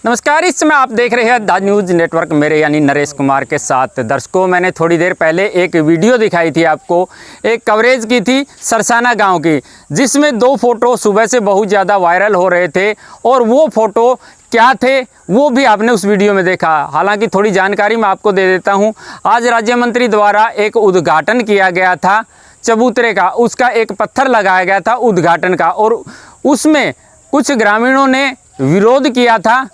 नमस्कार, इस समय आप देख रहे हैं द न्यूज़ नेटवर्क मेरे यानी नरेश कुमार के साथ। दर्शकों, मैंने थोड़ी देर पहले एक वीडियो दिखाई थी आपको, एक कवरेज की थी सरसाना गांव की, जिसमें दो फोटो सुबह से बहुत ज़्यादा वायरल हो रहे थे और वो फोटो क्या थे वो भी आपने उस वीडियो में देखा। हालांकि थोड़ी जानकारी मैं आपको दे देता हूँ। आज राज्य मंत्री द्वारा एक उद्घाटन किया गया था चबूतरे का, उसका एक पत्थर लगाया गया था उद्घाटन का, और उसमें कुछ ग्रामीणों ने विरोध किया था।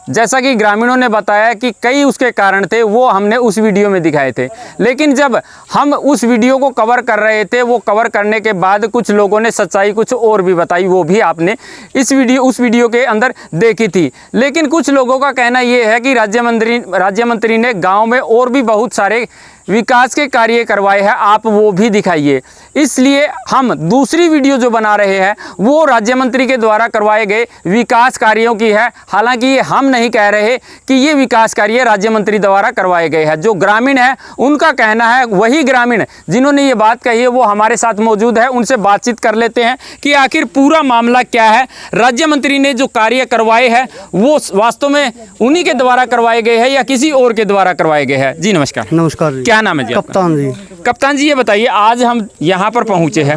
जैसा कि ग्रामीणों ने बताया कि कई उसके कारण थे, वो हमने उस वीडियो में दिखाए थे। लेकिन जब हम उस वीडियो को कवर कर रहे थे, वो कवर करने के बाद कुछ लोगों ने सच्चाई कुछ और भी बताई, वो भी आपने उस वीडियो के अंदर देखी थी। लेकिन कुछ लोगों का कहना ये है कि राज्य मंत्री ने गाँव में और भी बहुत सारे विकास के कार्य करवाए हैं, आप वो भी दिखाइए। इसलिए हम दूसरी वीडियो जो बना रहे हैं वो राज्य मंत्री के द्वारा करवाए गए विकास कार्यों की है। हालांकि ये हम नहीं कह रहे कि ये विकास कार्य राज्य मंत्री द्वारा करवाए गए हैं। जो ग्रामीण है उनका कहना है, वही ग्रामीण जिन्होंने ये बात कही है वो हमारे साथ मौजूद है, उनसे बातचीत कर लेते हैं कि आखिर पूरा मामला क्या है। राज्य मंत्री ने जो कार्य करवाए हैं वो वास्तव में उन्हीं के द्वारा करवाए गए हैं या किसी और के द्वारा करवाए गए हैं। जी नमस्कार। नमस्कार जी। क्या नाम है जी? कप्तान जी। कप्तान जी, ये बताइए, आज हम यहाँ पर पहुँचे हैं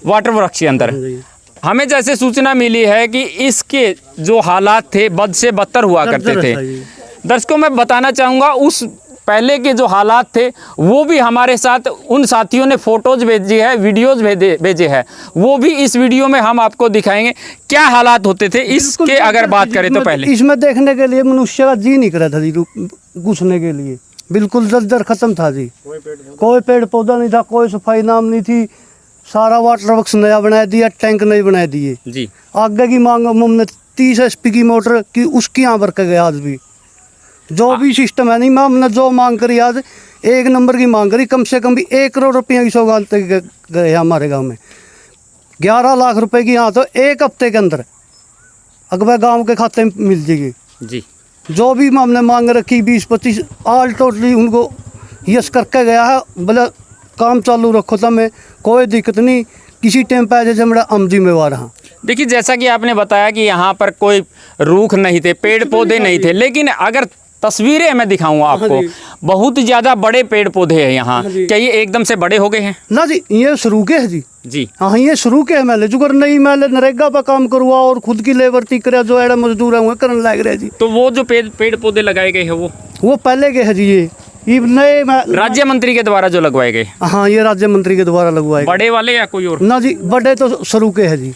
वाटर वृक्ष के अंदर। हमें जैसे सूचना मिली है कि इसके जो हालात थे बद से बदतर हुआ करते थे। दर्शकों, मैं बताना चाहूँगा उस पहले के जो हालात थे वो भी हमारे साथ उन साथियों ने फ़ोटोज़ भेजी है, वीडियोज़ भेजे हैं, वो भी इस वीडियो में हम आपको दिखाएंगे क्या हालात होते थे इसके। अगर बात करें तो पहले इसमें देखने के लिए मनुष्य का जी नहीं करा था जी, घुसने के लिए बिल्कुल जर्जर खत्म था जी। कोई पेड़ पौधा नहीं था, कोई सफाई नाम नहीं थी। सारा वाटर वर्क्स नया बना दिया, टैंक नए बना दिए जी। आगे की मांग हमने 30 HP की मोटर की उसकी यहाँ पर गया। आज भी जो भी सिस्टम है नहीं, मैं हमने जो मांग करी आज 1 नंबर की मांग करी, कम से कम भी 1 करोड़ रुपये की सौगात गए हमारे गाँव में। 11 लाख रुपए की यहाँ तो 1 हफ्ते के अंदर अगवा गाँव के खाते में मिल जाएगी जी। जो भी हमने मांग रखी 20-25 ऑल टोटली उनको यस करके गया है। बोले काम चालू रखो, तमें कोई दिक्कत नहीं, किसी टाइम पे जैसे मेरा हम जिम्मेवार हाँ। देखिए, जैसा कि आपने बताया कि यहाँ पर कोई रूख नहीं थे, पेड़ पौधे नहीं थे, लेकिन अगर तस्वीरें मैं दिखाऊंगा आपको, बहुत ज़्यादा बड़े पेड़ पौधे हैं यहाँ। क्या ये एकदम से बड़े हो गए हैं? ना जी, ये शुरू के है जी। जी हाँ, ये शुरू के है। मैंने जुगर नहीं, मैंने नरेगा पर काम करवा और खुद की लेबर थी करे, जो एड़ा मजदूर है वो करने लग रहे जी। तो वो जो पेड़ पौधे लगाए गए हैं वो पहले के है जी। ये नए राज्य मंत्री के द्वारा जो लगवाए गए? हाँ, ये राज्य मंत्री के द्वारा लगवाए। बड़े वाले या कोई और? ना जी, बड़े तो शुरू के है जी।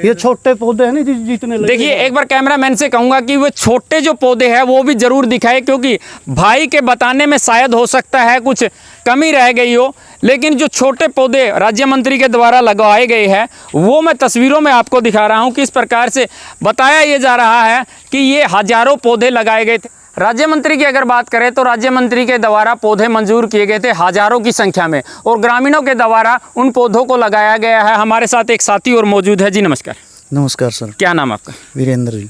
ये छोटे पौधे हैं नहीं जितने। देखिए, एक बार कैमरामैन से कहूंगा कि वो छोटे जो पौधे हैं वो भी जरूर दिखाए, क्योंकि भाई के बताने में शायद हो सकता है कुछ कमी रह गई हो। लेकिन जो छोटे पौधे राज्य मंत्री के द्वारा लगवाए गए हैं वो मैं तस्वीरों में आपको दिखा रहा हूँ। किस प्रकार से बताया ये जा रहा है कि ये हजारों पौधे लगाए गए थे। राज्य मंत्री की अगर बात करें तो राज्य मंत्री के द्वारा पौधे मंजूर किए गए थे हजारों की संख्या में, और ग्रामीणों के द्वारा उन पौधों को लगाया गया है। हमारे साथ एक साथी और मौजूद है। जी नमस्कार। नमस्कार सर। क्या नाम आपका? वीरेंद्र जी।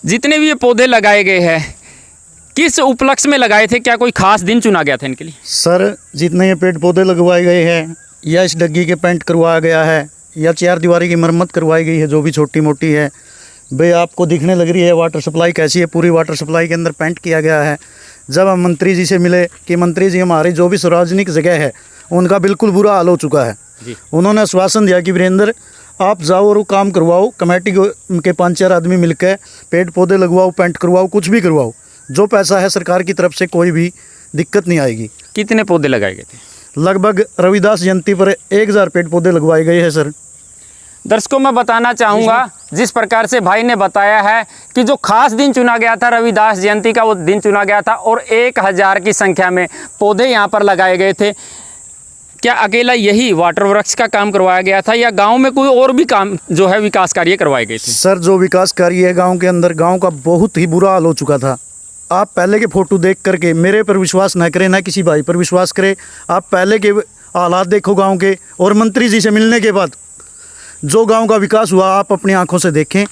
जितने भी ये पौधे लगाए गए हैं किस उपलक्ष्य में लगाए थे? क्या कोई खास दिन चुना गया था इनके लिए? सर, जितने ये पेड़ पौधे लगवाए गए हैं या इस डग्गी के पेंट करवाया गया है या 4 दीवारी की मरम्मत करवाई गई है जो भी छोटी मोटी है, भाई आपको दिखने लग रही है वाटर सप्लाई कैसी है। पूरी वाटर सप्लाई के अंदर पेंट किया गया है। जब हम मंत्री जी से मिले कि मंत्री जी हमारी जो भी सार्वजनिक जगह है उनका बिल्कुल बुरा हाल हो चुका है जी। उन्होंने आश्वासन दिया कि वीरेंद्र आप जाओ और वो काम करवाओ, कमेटी के 5-4 आदमी मिलकर पेड़ पौधे लगवाओ, पेंट करवाओ, कुछ भी करवाओ, जो पैसा है सरकार की तरफ से कोई भी दिक्कत नहीं आएगी। कितने पौधे लगाए गए थे? लगभग रविदास जयंती पर 1000 पेड़ पौधे लगवाए गए हैं सर। दर्शकों, मैं बताना चाहूँगा जिस प्रकार से भाई ने बताया है कि जो खास दिन चुना गया था रविदास जयंती का, वो दिन चुना गया था और 1000 की संख्या में पौधे यहाँ पर लगाए गए थे। क्या अकेला यही वाटर वृक्ष का काम करवाया गया था या गांव में कोई और भी काम जो है विकास कार्य करवाए गए थे? सर, जो विकास कार्य है गांव के अंदर, गांव का बहुत ही बुरा हाल हो चुका था। आप पहले के फोटो देख करके मेरे पर विश्वास न करें, ना किसी भाई पर विश्वास करें। आप पहले के हालात देखो गांव के, और मंत्री जी से मिलने के बाद जो गांव का विकास हुआ आप अपनी आंखों से देखें,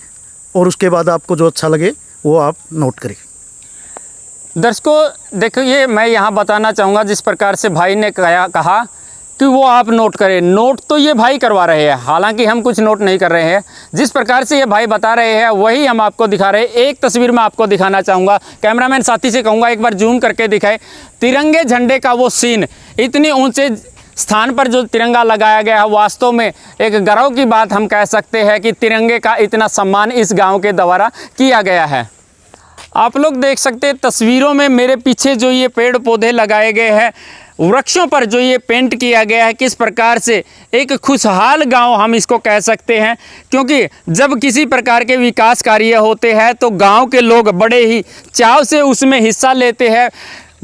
और उसके बाद आपको जो अच्छा लगे वो आप नोट करें। दर्शकों देखिए, मैं यहाँ बताना चाहूँगा जिस प्रकार से भाई ने कहा कि वो आप नोट करें। नोट तो ये भाई करवा रहे हैं, हालांकि हम कुछ नोट नहीं कर रहे हैं। जिस प्रकार से ये भाई बता रहे हैं वही हम आपको दिखा रहे हैं। एक तस्वीर मैं आपको दिखाना चाहूँगा, कैमरामैन साथी से कहूँगा एक बार जूम करके दिखाए। तिरंगे झंडे का वो सीन, इतनी ऊंचे स्थान पर जो तिरंगा लगाया गया है, वास्तव में एक गर्व की बात हम कह सकते हैं कि तिरंगे का इतना सम्मान इस गाँव के द्वारा किया गया है। आप लोग देख सकते हैं तस्वीरों में मेरे पीछे जो ये पेड़ पौधे लगाए गए हैं, वृक्षों पर जो ये पेंट किया गया है, किस प्रकार से एक खुशहाल गांव हम इसको कह सकते हैं। क्योंकि जब किसी प्रकार के विकास कार्य होते हैं तो गांव के लोग बड़े ही चाव से उसमें हिस्सा लेते हैं।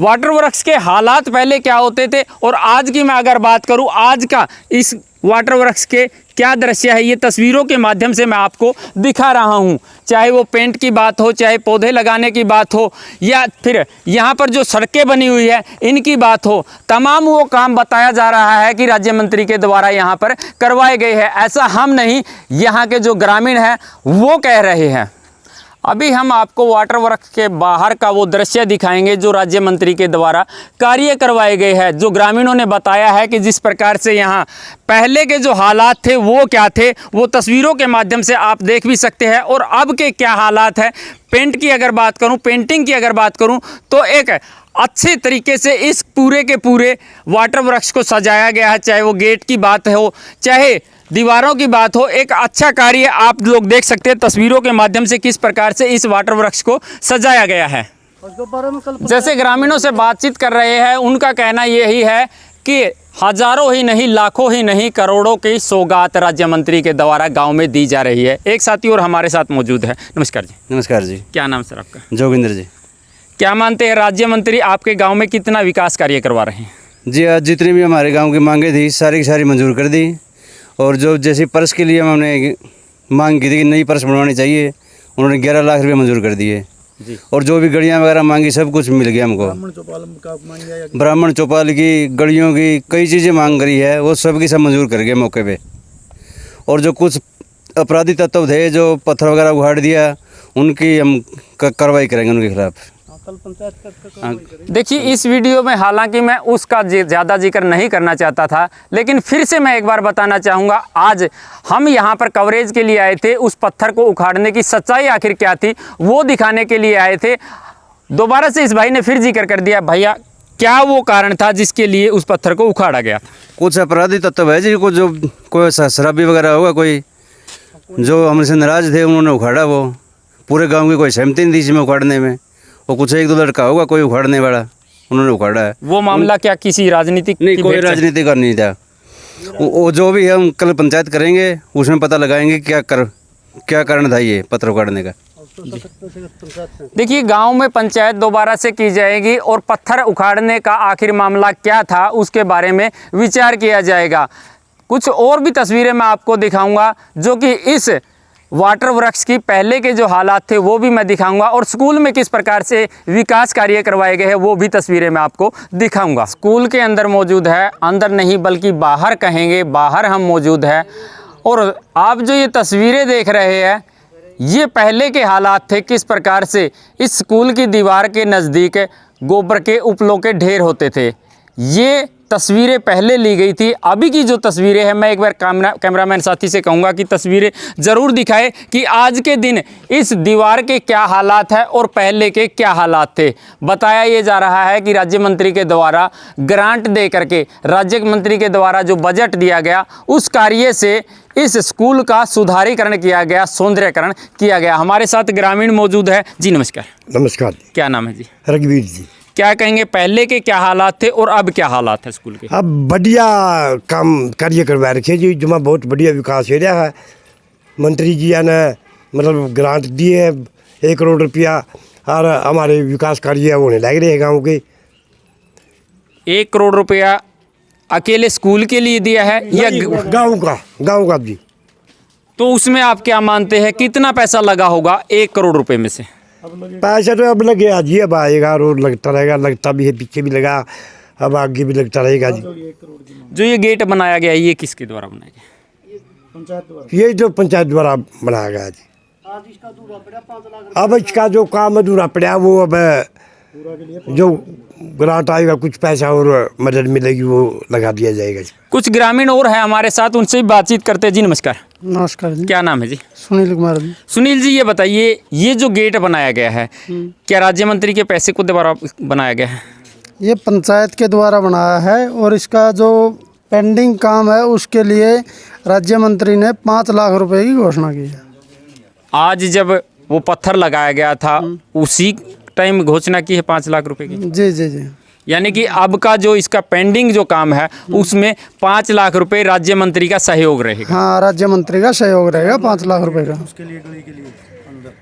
वाटर वर्क्स के हालात पहले क्या होते थे और आज की मैं अगर बात करूं, आज का इस वाटर वर्क्स के क्या दृश्य है, ये तस्वीरों के माध्यम से मैं आपको दिखा रहा हूं। चाहे वो पेंट की बात हो, चाहे पौधे लगाने की बात हो, या फिर यहाँ पर जो सड़कें बनी हुई है इनकी बात हो, तमाम वो काम बताया जा रहा है कि राज्य मंत्री के द्वारा यहाँ पर करवाए गए हैं। ऐसा हम नहीं, यहाँ के जो ग्रामीण हैं वो कह रहे हैं। अभी हम आपको वाटर वर्क्स के बाहर का वो दृश्य दिखाएंगे जो राज्य मंत्री के द्वारा कार्य करवाए गए हैं। जो ग्रामीणों ने बताया है कि जिस प्रकार से यहाँ पहले के जो हालात थे वो क्या थे, वो तस्वीरों के माध्यम से आप देख भी सकते हैं। और अब के क्या हालात है, पेंट की अगर बात करूँ, पेंटिंग की अगर बात करूँ, तो एक अच्छे तरीके से इस पूरे के पूरे वाटर वर्क्स को सजाया गया है। चाहे वो गेट की बात हो, चाहे दीवारों की बात हो, एक अच्छा कार्य आप लोग देख सकते हैं तस्वीरों के माध्यम से किस प्रकार से इस वाटर वर्क्स को सजाया गया है। जैसे ग्रामीणों से बातचीत कर रहे हैं, उनका कहना यही है कि हजारों ही नहीं, लाखों ही नहीं, करोड़ों की सौगात राज्य मंत्री के द्वारा गांव में दी जा रही है। एक साथी और हमारे साथ मौजूद है। नमस्कार जी। नमस्कार जी। क्या नाम सर आपका? जोगिंदर जी। क्या मानते हैं राज्य मंत्री आपके गाँव में कितना विकास कार्य करवा रहे हैं? जी, आज जितनी भी हमारे गाँव की मांगे थी सारी की सारी मंजूर कर दी। और जो जैसे पर्स के लिए हमने मांग की थी कि नई पर्स बनवानी चाहिए, उन्होंने 11 लाख रुपये मंजूर कर दिए जी। और जो भी गड़ियाँ वगैरह मांगी सब कुछ मिल गया हमको। ब्राह्मण चौपाल की, गड़ियों की, कई चीज़ें मांग करी है, वो सब की सब मंजूर कर गए मौके पे। और जो कुछ अपराधी तत्व थे जो पत्थर वगैरह उखाड़ दिया, उनकी हम कार्रवाई करेंगे उनके खिलाफ। देखिए, इस वीडियो में हालांकि मैं उसका ज़्यादा जिक्र नहीं करना चाहता था, लेकिन फिर से मैं एक बार बताना चाहूँगा। आज हम यहाँ पर कवरेज के लिए आए थे, उस पत्थर को उखाड़ने की सच्चाई आखिर क्या थी वो दिखाने के लिए आए थे। दोबारा से इस भाई ने फिर जिक्र कर दिया, भैया क्या वो कारण था जिसके लिए उस पत्थर को उखाड़ा गया? कुछ अपराधी तत्व है जी, को जो कोई शराबी वगैरह होगा, कोई जो हमसे नाराज थे, उन्होंने उखाड़ा। वो पूरे गाँव की कोई सहमति नहीं थी इसमें उखाड़ने में। वो कुछ एक दो लड़का होगा कोई उखाड़ने वाला, उन्होंने उखाड़ा है। वो मामला क्या किसी राजनीतिक नहीं, कोई राजनीति का नहीं था। वो जो भी है हम कल पंचायत करेंगे, उसमें पता लगाएंगे क्या कारण था ये पत्र उखाड़ने का। देखिए, गांव में पंचायत दोबारा से की जाएगी और पत्थर उखाड़ने का आखिर मामला क्या था उसके बारे में विचार किया जाएगा। कुछ और भी तस्वीरें मैं आपको दिखाऊंगा जो कि इस वाटर वर्क्स की पहले के जो हालात थे वो भी मैं दिखाऊंगा, और स्कूल में किस प्रकार से विकास कार्य करवाए गए हैं वो भी तस्वीरें मैं आपको दिखाऊंगा। स्कूल के अंदर मौजूद है, अंदर नहीं बल्कि बाहर कहेंगे, बाहर हम मौजूद है। और आप जो ये तस्वीरें देख रहे हैं ये पहले के हालात थे, किस प्रकार से इस स्कूल की दीवार के नज़दीक गोबर के उपलों के ढेर होते थे। ये तस्वीरें पहले ली गई थी। अभी की जो तस्वीरें हैं, मैं एक बार कैमरामैन साथी से कहूँगा कि तस्वीरें ज़रूर दिखाए कि आज के दिन इस दीवार के क्या हालात हैं और पहले के क्या हालात थे। बताया ये जा रहा है कि राज्य मंत्री के द्वारा ग्रांट दे करके, राज्य मंत्री के द्वारा जो बजट दिया गया उस कार्य से इस स्कूल का सुधारीकरण किया गया, सौंदर्यकरण किया गया। हमारे साथ ग्रामीण मौजूद है जी। नमस्कार। नमस्कार। क्या नाम है जी? रघुवीर जी। क्या कहेंगे, पहले के क्या हालात थे और अब क्या हालात है स्कूल के? अब बढ़िया काम कार्य करवा रखे जी, जुमा बहुत बढ़िया विकास हो रहा है। मंत्री जी ने मतलब ग्रांट दिए 1 करोड़ रुपया और हमारे विकास कार्य होने लग रहे हैं गाँव के। 1 करोड़ रुपया अकेले स्कूल के लिए दिया है या गाँव का जी? तो उसमें आप क्या मानते हैं कितना पैसा लगा होगा 1 करोड़ रुपए में से? पैसा तो अब लगे जी, अब आएगा, रोड लगता रहेगा, लगता भी है, पीछे भी लगा, अब आगे भी लगता रहेगा जी। जो ये गेट बनाया गया है ये किसके द्वारा बनाया गया? ये जो पंचायत द्वारा बनाया गया जी। अब इसका जो काम अधूरा पड़ा वो अब जो ग्रांट आएगा कुछ पैसा और मदद मिलेगी वो लगा दिया जाएगा इस पर। कुछ ग्रामीण और है हमारे साथ, उनसे भी बातचीत करते हैं। जी नमस्कार, नमस्कार जी। क्या नाम है जी? सुनील कुमार जी। सुनील जी, ये बताइए, ये जो गेट बनाया गया है क्या राज्य मंत्री के पैसे को द्वारा बनाया गया है? ये पंचायत के द्वारा बनाया है और इसका जो पेंडिंग काम है उसके लिए राज्य मंत्री ने 5 लाख रुपए की घोषणा की है। आज जब वो पत्थर लगाया गया था उसी टाइम घोषणा की है 5 लाख रुपए की, जी जी जी। यानी कि अब का जो इसका पेंडिंग जो काम है उसमें 5 लाख रुपए राज्य मंत्री का सहयोग रहेगा। हाँ, राज्य मंत्री का सहयोग रहेगा 5 लाख रुपए का। उसके लिए गली के लिए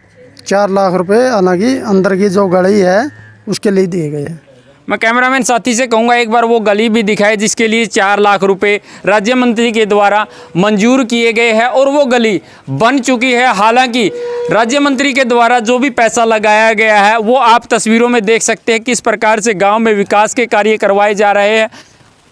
4 लाख रुपए हालांकि अंदर की जो गली है उसके लिए दिए गए हैं। मैं कैमरामैन साथी से कहूँगा एक बार वो गली भी दिखाए जिसके लिए 4 लाख रुपए राज्य मंत्री के द्वारा मंजूर किए गए हैं और वो गली बन चुकी है। हालांकि राज्य मंत्री के द्वारा जो भी पैसा लगाया गया है वो आप तस्वीरों में देख सकते हैं किस प्रकार से गांव में विकास के कार्य करवाए जा रहे हैं।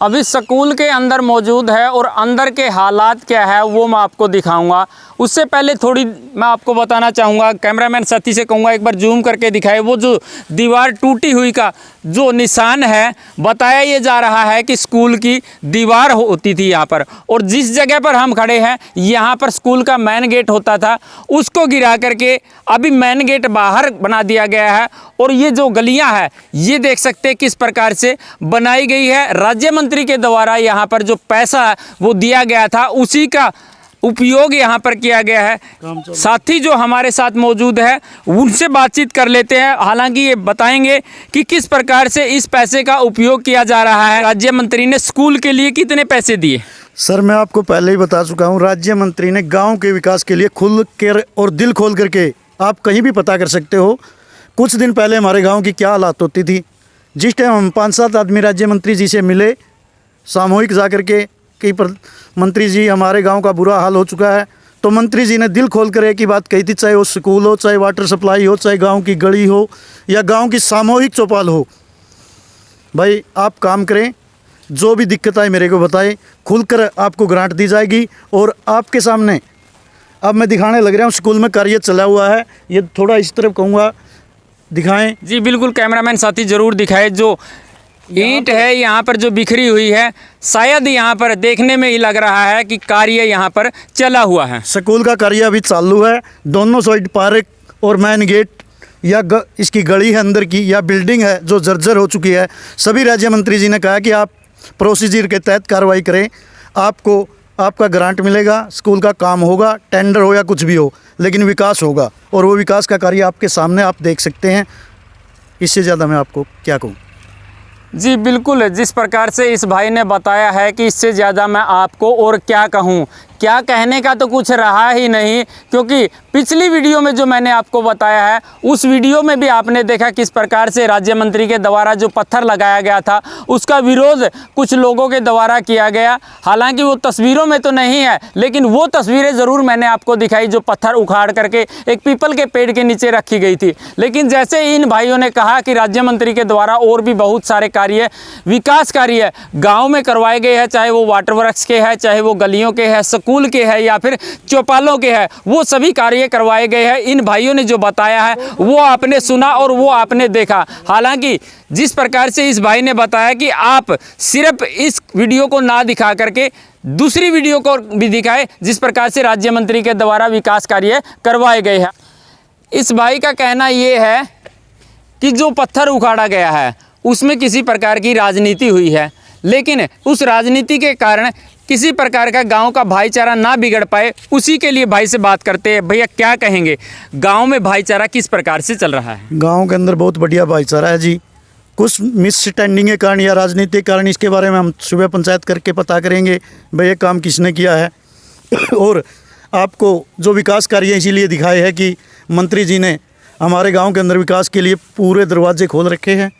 अभी स्कूल के अंदर मौजूद है और अंदर के हालात क्या है वो मैं आपको दिखाऊंगा। उससे पहले थोड़ी मैं आपको बताना चाहूँगा, कैमरामैन साथी से कहूँगा एक बार जूम करके दिखाए, वो जो दीवार टूटी हुई का जो निशान है, बताया ये जा रहा है कि स्कूल की दीवार होती थी यहाँ पर, और जिस जगह पर हम खड़े हैं यहाँ पर स्कूल का मेन गेट होता था, उसको गिरा करके अभी मेन गेट बाहर बना दिया गया है। और ये जो गलियाँ हैं ये देख सकते हैं किस प्रकार से बनाई गई है। राज्य मंत्री के द्वारा यहाँ पर जो पैसा वो दिया गया था उसी का उपयोग यहाँ पर किया गया है। साथी जो हमारे साथ मौजूद है उनसे बातचीत कर लेते हैं। हालांकि ये बताएंगे कि किस प्रकार से इस पैसे का उपयोग किया जा रहा है। राज्य मंत्री ने स्कूल के लिए कितने पैसे दिए? सर, मैं आपको पहले ही बता चुका हूँ, राज्य मंत्री ने गांव के विकास के लिए खुल कर और दिल खोल करके, आप कहीं भी पता कर सकते हो, कुछ दिन पहले हमारे गांव की क्या हालात होती थी। जिस टाइम हम 5-7 आदमी राज्य मंत्री जी से मिले सामूहिक जा कर के कि मंत्री जी हमारे गांव का बुरा हाल हो चुका है, तो मंत्री जी ने दिल खोल कर एक ही बात कही थी, चाहे वो स्कूल हो, चाहे वाटर सप्लाई हो, चाहे गांव की गली हो या गांव की सामूहिक चौपाल हो, भाई आप काम करें, जो भी दिक्कत आए मेरे को बताएं, खुलकर आपको ग्रांट दी जाएगी। और आपके सामने अब मैं दिखाने लग रहा हूँ, स्कूल में कार्य चला हुआ है, ये थोड़ा इस तरफ कहूँगा दिखाएं। जी बिल्कुल, कैमरामैन साथी ज़रूर दिखाए। जो ईंट है यहाँ पर जो बिखरी हुई है, शायद यहाँ पर देखने में ही लग रहा है कि कार्य यहाँ पर चला हुआ है। स्कूल का कार्य अभी चालू है। दोनों साइड पार्क और मेन गेट या इसकी गली है अंदर की या बिल्डिंग है जो जर्जर हो चुकी है, सभी राज्य मंत्री जी ने कहा कि आप प्रोसीजर के तहत कार्रवाई करें, आपको आपका ग्रांट मिलेगा, स्कूल का काम होगा, टेंडर हो या कुछ भी हो, लेकिन विकास होगा। और वो विकास का कार्य आपके सामने आप देख सकते हैं। इससे ज़्यादा मैं आपको क्या कहूँ। जी बिल्कुल, जिस प्रकार से इस भाई ने बताया है कि इससे ज़्यादा मैं आपको और क्या कहूँ, क्या कहने का तो कुछ रहा ही नहीं, क्योंकि पिछली वीडियो में जो मैंने आपको बताया है उस वीडियो में भी आपने देखा किस प्रकार से राज्य मंत्री के द्वारा जो पत्थर लगाया गया था उसका विरोध कुछ लोगों के द्वारा किया गया। हालांकि वो तस्वीरों में तो नहीं है, लेकिन वो तस्वीरें ज़रूर मैंने आपको दिखाई जो पत्थर उखाड़ करके एक पीपल के पेड़ के नीचे रखी गई थी। लेकिन जैसे इन भाइयों ने कहा कि राज्य मंत्री के द्वारा और भी बहुत सारे कार्य, विकास कार्य गाँव में करवाए गए हैं, चाहे वो वाटर वर्क्स के हैं, चाहे वो गलियों के हैं, स्कूल के हैं या फिर चौपालों के हैं, वो सभी कार्य करवाए गए हैं। इन भाइयों ने जो बताया है वो आपने सुना और वो आपने देखा। हालांकि जिस प्रकार से इस भाई ने बताया कि आप सिर्फ इस वीडियो को ना दिखा करके दूसरी वीडियो को भी दिखाए जिस प्रकार से राज्य मंत्री के द्वारा विकास कार्य करवाए गए हैं। इस भाई का कहना ये है कि जो पत्थर उखाड़ा गया है उसमें किसी प्रकार की राजनीति हुई है, लेकिन उस राजनीति के कारण किसी प्रकार का गांव का भाईचारा ना बिगड़ पाए, उसी के लिए भाई से बात करते हैं। भैया क्या कहेंगे, गांव में भाईचारा किस प्रकार से चल रहा है? गांव के अंदर बहुत बढ़िया भाईचारा है जी। कुछ मिसअंडरस्टैंडिंग के कारण या राजनीतिक कारण, इसके बारे में हम सुबह पंचायत करके पता करेंगे भाई ये काम किसने किया है। और आपको जो विकास कार्य इसीलिए दिखाए हैं कि मंत्री जी ने हमारे गाँव के अंदर विकास के लिए पूरे दरवाजे खोल रखे हैं।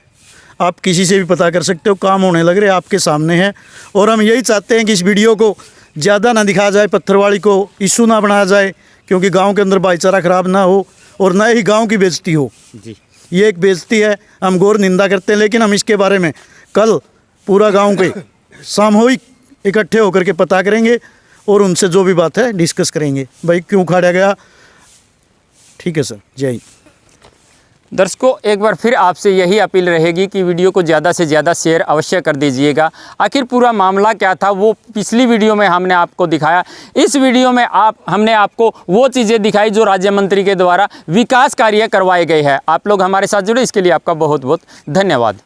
आप किसी से भी पता कर सकते हो, काम होने लग रहे आपके सामने है। और हम यही चाहते हैं कि इस वीडियो को ज़्यादा ना दिखाया जाए, पत्थरवाड़ी को इशू ना बनाया जाए, क्योंकि गांव के अंदर भाईचारा खराब ना हो और ना ही गांव की बेइज्जती हो। जी, ये एक बेइज्जती है, हम घोर निंदा करते हैं। लेकिन हम इसके बारे में कल पूरा गाँव के सामूहिक इकट्ठे होकर के पता करेंगे और उनसे जो भी बात है डिस्कस करेंगे, भाई क्यों उखाड़ा गया। ठीक है सर, जय हिंद। दर्शकों, एक बार फिर आपसे यही अपील रहेगी कि वीडियो को ज़्यादा से ज़्यादा शेयर अवश्य कर दीजिएगा। आखिर पूरा मामला क्या था वो पिछली वीडियो में हमने आपको दिखाया। इस वीडियो में हमने आपको वो चीज़ें दिखाई जो राज्य मंत्री के द्वारा विकास कार्य करवाए गए हैं। आप लोग हमारे साथ जुड़े, इसके लिए आपका बहुत बहुत धन्यवाद।